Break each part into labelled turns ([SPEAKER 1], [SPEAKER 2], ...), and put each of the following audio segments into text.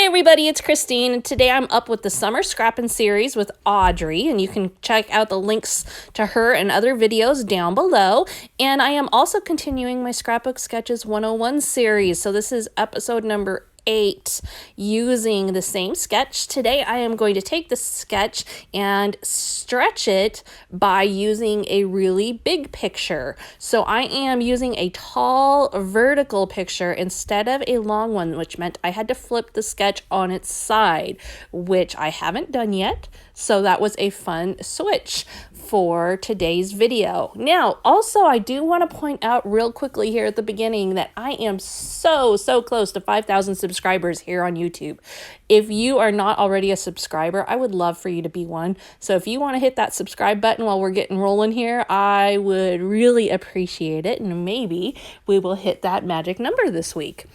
[SPEAKER 1] Hey everybody, it's Christine, and today I'm up with the Summer Scrappin series with Audrey, and you can check out the links to her and other videos down below. And I am also continuing my Scrapbook Sketches 101 series, so this is episode number 8 using the same sketch. Today I am going to take the sketch and stretch it by using a really big picture. So I am using a tall vertical picture instead of a long one, which meant I had to flip the sketch on its side, which I haven't done yet. So that was a fun switch for today's video. Now, also, I do want to point out real quickly here at the beginning that I am so close to 5,000 subscribers here on YouTube. If you are not already a subscriber, I would love for you to be one. So if you want to hit that subscribe button while we're getting rolling here, I would really appreciate it. And maybe we will hit that magic number this week.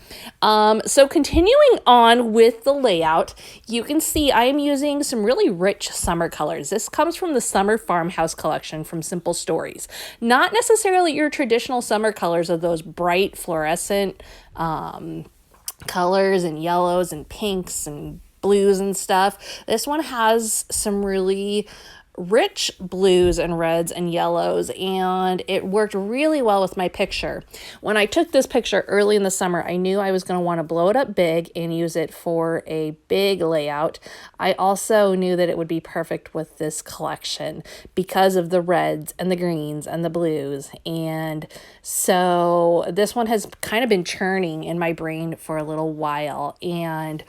[SPEAKER 1] So continuing on with the layout, you can see I am using some really rich summer colors. This comes from the Summer Farmhouse collection from Simple Stories. Not necessarily your traditional summer colors of those bright fluorescent colors and yellows and pinks and blues and stuff. This one has some really rich blues and reds and yellows, and it worked really well with my picture. When I took this picture early in the summer, I knew I was going to want to blow it up big and use it for a big layout. I also knew that it would be perfect with this collection because of the reds and the greens and the blues. And so this one has kind of been churning in my brain for a little while, and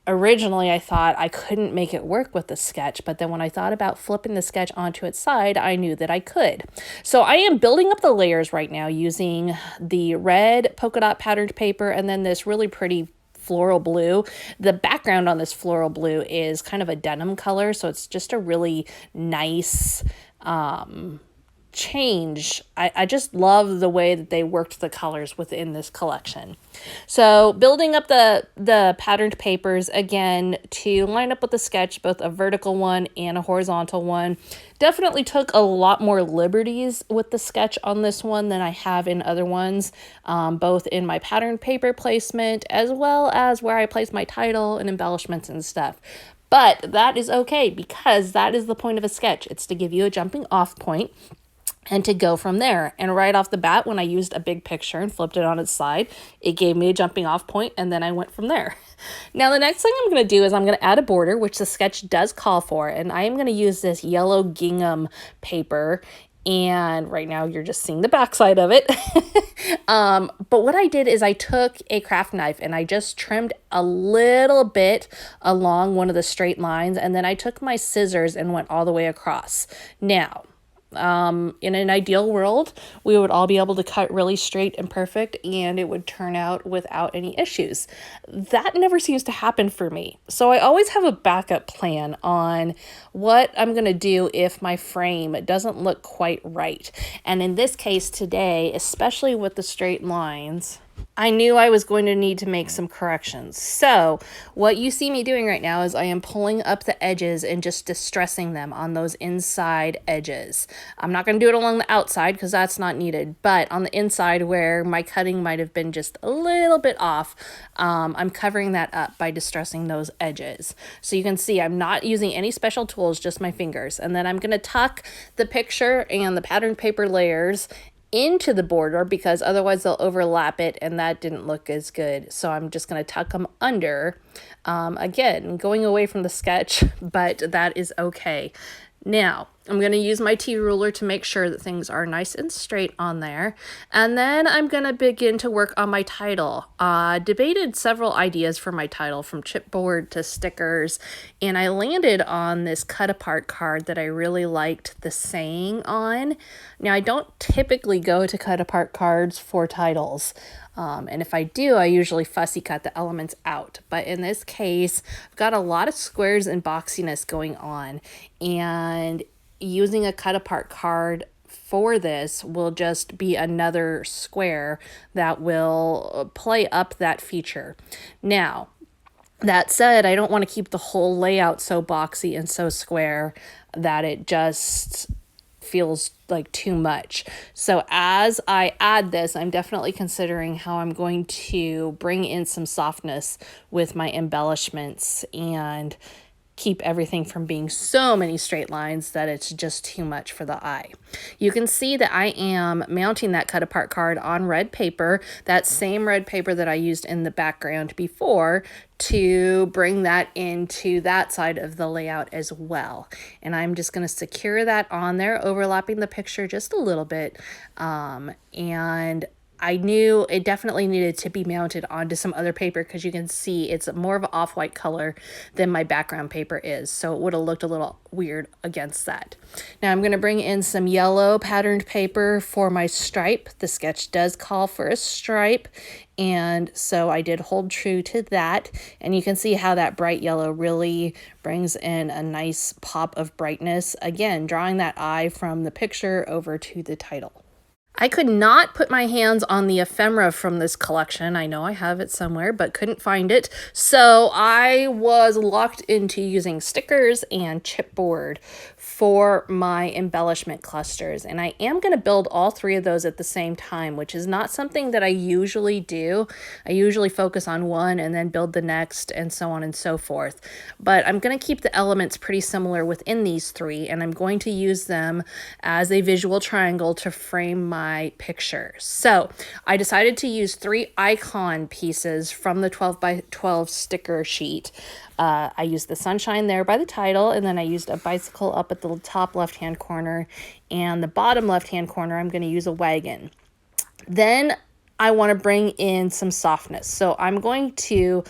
[SPEAKER 1] originally I thought I couldn't make it work with the sketch, but then when I thought about flipping the sketch onto its side, I knew that I could. So I am building up the layers right now using the red polka dot patterned paper and then this really pretty floral blue. The background on this floral blue is kind of a denim color, so it's just a really nice change. I just love the way that they worked the colors within this collection. So building up the patterned papers again to line up with the sketch, both a vertical one and a horizontal one. Definitely took a lot more liberties with the sketch on this one than I have in other ones, both in my patterned paper placement as well as where I place my title and embellishments and stuff. But that is okay because that is the point of a sketch. It's to give you a jumping off point and to go from there. And right off the bat, when I used a big picture and flipped it on its side, it gave me a jumping off point, and then I went from there. Now, the next thing I'm going to do is I'm going to add a border, which the sketch does call for, and I am going to use this yellow gingham paper. And right now you're just seeing the backside of it. But what I did is I took a craft knife and I just trimmed a little bit along one of the straight lines, and then I took my scissors and went all the way across. Now, in an ideal world, we would all be able to cut really straight and perfect and it would turn out without any issues. That never seems to happen for me. So I always have a backup plan on what I'm going to do if my frame doesn't look quite right. And in this case today, especially with the straight lines, I knew I was going to need to make some corrections. So what you see me doing right now is I am pulling up the edges and just distressing them on those inside edges. I'm not going to do it along the outside because that's not needed, but on the inside where my cutting might have been just a little bit off, I'm covering that up by distressing those edges. So you can see I'm not using any special tools, just my fingers. And then I'm going to tuck the picture and the patterned paper layers into the border because otherwise they'll overlap it and that didn't look as good. So I'm just going to tuck them under. Again, going away from the sketch, but that is okay. Now, I'm going to use my T-ruler to make sure that things are nice and straight on there. And then I'm going to begin to work on my title. Debated several ideas for my title, from chipboard to stickers, and I landed on this cut-apart card that I really liked the saying on. Now, I don't typically go to cut-apart cards for titles. And if I do, I usually fussy cut the elements out. But in this case, I've got a lot of squares and boxiness going on, and using a cut apart card for this will just be another square that will play up that feature. Now, that said, I don't want to keep the whole layout so boxy and so square that it just feels like too much. So as I add this, I'm definitely considering how I'm going to bring in some softness with my embellishments and keep everything from being so many straight lines that it's just too much for the eye. You can see that I am mounting that cut apart card on red paper, that same red paper that I used in the background before, to bring that into that side of the layout as well. And I'm just going to secure that on there, overlapping the picture just a little bit. And I knew it definitely needed to be mounted onto some other paper because you can see it's more of an off-white color than my background paper is. So it would have looked a little weird against that. Now I'm going to bring in some yellow patterned paper for my stripe. The sketch does call for a stripe, and so I did hold true to that. And you can see how that bright yellow really brings in a nice pop of brightness. Again, drawing that eye from the picture over to the title. I could not put my hands on the ephemera from this collection. I know I have it somewhere, but couldn't find it. So I was locked into using stickers and chipboard for my embellishment clusters. And I am going to build all three of those at the same time, which is not something that I usually do. I usually focus on one and then build the next and so on and so forth. But I'm going to keep the elements pretty similar within these three, and I'm going to use them as a visual triangle to frame my picture. So I decided to use 3 icon pieces from the 12 by 12 sticker sheet. I used the sunshine there by the title, and then I used a bicycle up at the top left-hand corner, and the bottom left-hand corner I'm going to use a wagon. Then I want to bring in some softness. So I'm going to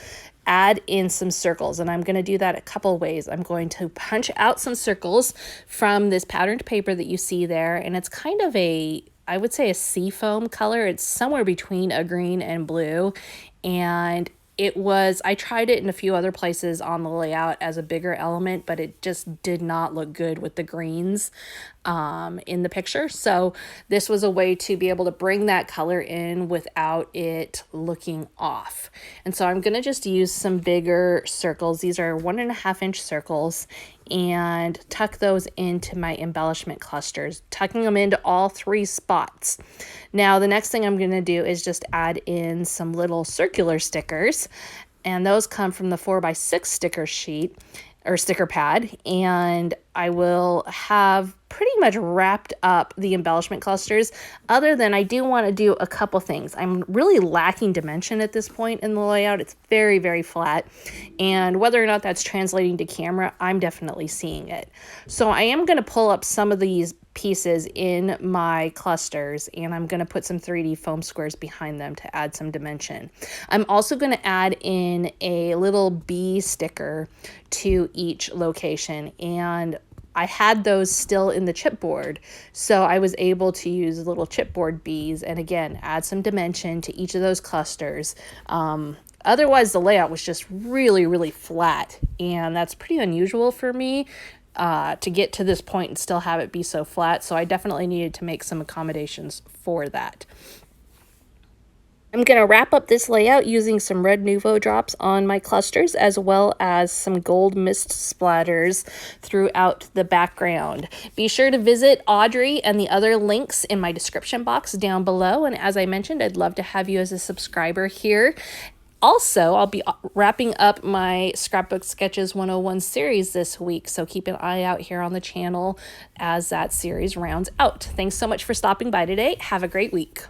[SPEAKER 1] add in some circles, and I'm going to do that a couple ways. I'm going to punch out some circles from this patterned paper that you see there, and it's kind of a, I would say, a seafoam color. It's somewhere between a green and blue, and I tried it in a few other places on the layout as a bigger element, but it just did not look good with the greens in the picture. So this was a way to be able to bring that color in without it looking off. And so I'm going to just use some bigger circles. These are 1.5-inch circles, and tuck those into my embellishment clusters, tucking them into all 3 spots. Now, the next thing I'm going to do is just add in some little circular stickers, and those come from the 4x6 sticker sheet or sticker pad, and I will have pretty much wrapped up the embellishment clusters, other than I do want to do a couple things. I'm really lacking dimension at this point in the layout. It's very, very flat, and whether or not that's translating to camera, I'm definitely seeing it. So I am going to pull up some of these pieces in my clusters, and I'm going to put some 3D foam squares behind them to add some dimension. I'm also going to add in a little bee sticker to each location, and I had those still in the chipboard, so I was able to use little chipboard bees and again add some dimension to each of those clusters. Otherwise, the layout was just really, really flat, and that's pretty unusual for me to get to this point and still have it be so flat. So I definitely needed to make some accommodations for that. I'm going to wrap up this layout using some red Nuvo drops on my clusters, as well as some gold mist splatters throughout the background. Be sure to visit Audrey and the other links in my description box down below. And as I mentioned, I'd love to have you as a subscriber here. Also, I'll be wrapping up my Scrapbook Sketches 101 series this week, so keep an eye out here on the channel as that series rounds out. Thanks so much for stopping by today. Have a great week.